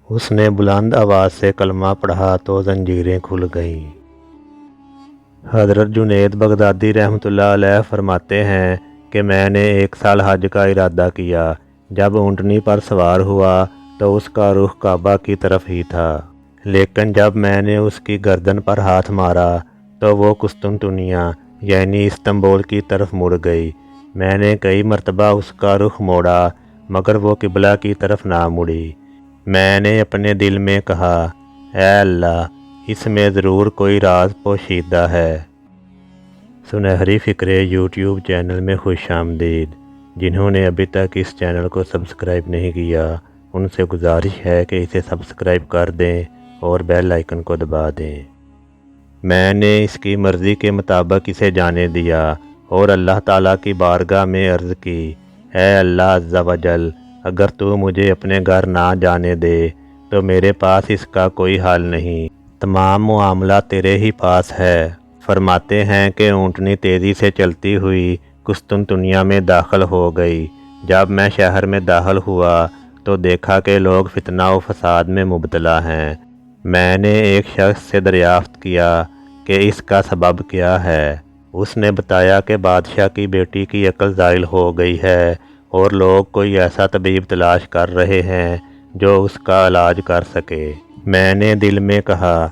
اس نے بلند آواز سے کلمہ پڑھا تو زنجیریں کھل گئیں۔ حضرت جنید بغدادی رحمۃ اللہ علیہ فرماتے ہیں کہ میں نے 1 سال حج کا ارادہ کیا۔ جب اونٹنی پر سوار ہوا تو اس کا رخ کعبہ کی طرف ہی تھا، لیکن جب میں نے اس کی گردن پر ہاتھ مارا تو وہ قسطنطنیہ یعنی استنبول کی طرف مڑ گئی۔ میں نے کئی مرتبہ اس کا رخ موڑا مگر وہ قبلہ کی طرف نہ مڑی۔ میں نے اپنے دل میں کہا، اے اللہ، اس میں ضرور کوئی راز پوشیدہ ہے۔ سنہری فکرے یوٹیوب چینل میں خوش آمدید۔ جنہوں نے ابھی تک اس چینل کو سبسکرائب نہیں کیا ان سے گزارش ہے کہ اسے سبسکرائب کر دیں اور بیل آئیکن کو دبا دیں۔ میں نے اس کی مرضی کے مطابق اسے جانے دیا اور اللہ تعالیٰ کی بارگاہ میں عرض کی، اے اللہ عز و جل، اگر تو مجھے اپنے گھر نہ جانے دے تو میرے پاس اس کا کوئی حل نہیں، تمام معاملہ تیرے ہی پاس ہے۔ فرماتے ہیں کہ اونٹنی تیزی سے چلتی ہوئی قسطنطنیہ میں داخل ہو گئی۔ جب میں شہر میں داخل ہوا تو دیکھا کہ لوگ فتنہ و فساد میں مبتلا ہیں۔ میں نے ایک شخص سے دریافت کیا کہ اس کا سبب کیا ہے۔ اس نے بتایا کہ بادشاہ کی بیٹی کی عقل زائل ہو گئی ہے اور لوگ کوئی ایسا طبیب تلاش کر رہے ہیں جو اس کا علاج کر سکے۔ میں نے دل میں کہا،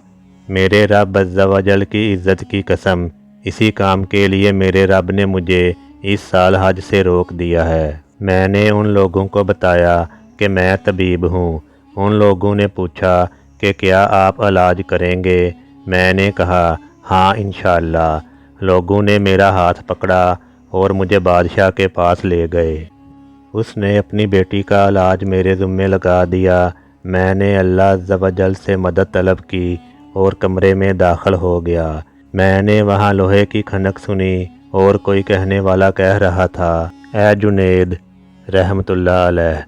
میرے رب عز و جل کی عزت کی قسم، اسی کام کے لیے میرے رب نے مجھے اس سال حج سے روک دیا ہے۔ میں نے ان لوگوں کو بتایا کہ میں طبیب ہوں۔ ان لوگوں نے پوچھا کہ کیا آپ علاج کریں گے؟ میں نے کہا، ہاں انشاءاللہ۔ لوگوں نے میرا ہاتھ پکڑا اور مجھے بادشاہ کے پاس لے گئے۔ اس نے اپنی بیٹی کا علاج میرے ذمے لگا دیا۔ میں نے اللہ عز و جل سے مدد طلب کی اور کمرے میں داخل ہو گیا۔ میں نے وہاں لوہے کی کھنک سنی اور کوئی کہنے والا کہہ رہا تھا، اے جنید رحمۃ اللہ علیہ،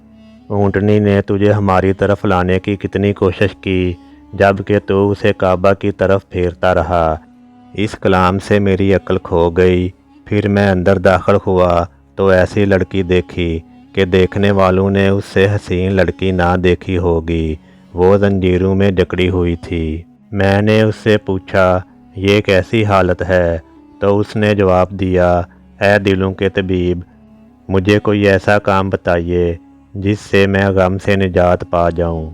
اونٹنی نے تجھے ہماری طرف لانے کی کتنی کوشش کی جب کہ تو اسے کعبہ کی طرف پھیرتا رہا۔ اس کلام سے میری عقل کھو گئی۔ پھر میں اندر داخل ہوا تو ایسی لڑکی دیکھی کہ دیکھنے والوں نے اس سے حسین لڑکی نہ دیکھی ہوگی۔ وہ زنجیروں میں جکڑی ہوئی تھی۔ میں نے اس سے پوچھا، یہ کیسی حالت ہے؟ تو اس نے جواب دیا، اے دلوں کے طبیب، مجھے کوئی ایسا کام بتائیے جس سے میں غم سے نجات پا جاؤں۔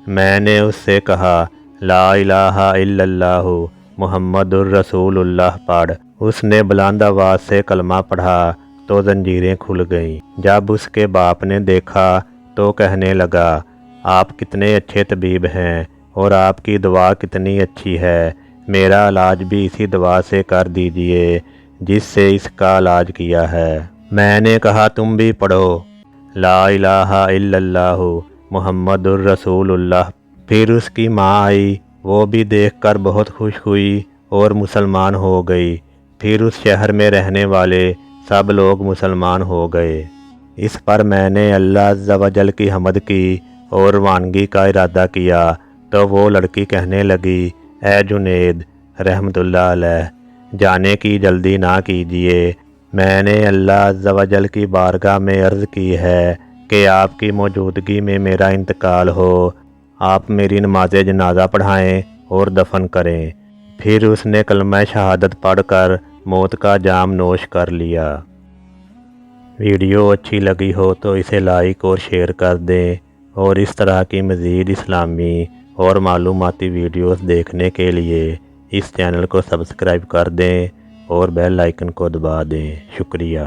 میں نے اس سے کہا، لا الہ الا اللہ محمد الرسول اللہ پڑھ۔ اس نے بلند آواز سے کلمہ پڑھا تو زنجیریں کھل گئیں۔ جب اس کے باپ نے دیکھا تو کہنے لگا، آپ کتنے اچھے طبیب ہیں اور آپ کی دعا کتنی اچھی ہے، میرا علاج بھی اسی دعا سے کر دیجئے جس سے اس کا علاج کیا ہے۔ میں نے کہا، تم بھی پڑھو، لا الہ الا اللہ محمد الرسول اللہ۔ پھر اس کی ماں آئی، وہ بھی دیکھ کر بہت خوش ہوئی اور مسلمان ہو گئی۔ پھر اس شہر میں رہنے والے سب لوگ مسلمان ہو گئے۔ اس پر میں نے اللہ عز و جل کی حمد کی اور روانگی کا ارادہ کیا تو وہ لڑکی کہنے لگی، اے جنید رحمۃ اللہ علیہ، جانے کی جلدی نہ کیجیے، میں نے اللہ عز و جل کی بارگاہ میں عرض کی ہے کہ آپ کی موجودگی میں میرا انتقال ہو، آپ میری نماز جنازہ پڑھائیں اور دفن کریں۔ پھر اس نے کلمہ شہادت پڑھ کر موت کا جام نوش کر لیا۔ ویڈیو اچھی لگی ہو تو اسے لائک اور شیئر کر دیں اور اس طرح کی مزید اسلامی اور معلوماتی ویڈیوز دیکھنے کے لیے اس چینل کو سبسکرائب کر دیں اور بیل آئیکن کو دبا دیں۔ شکریہ۔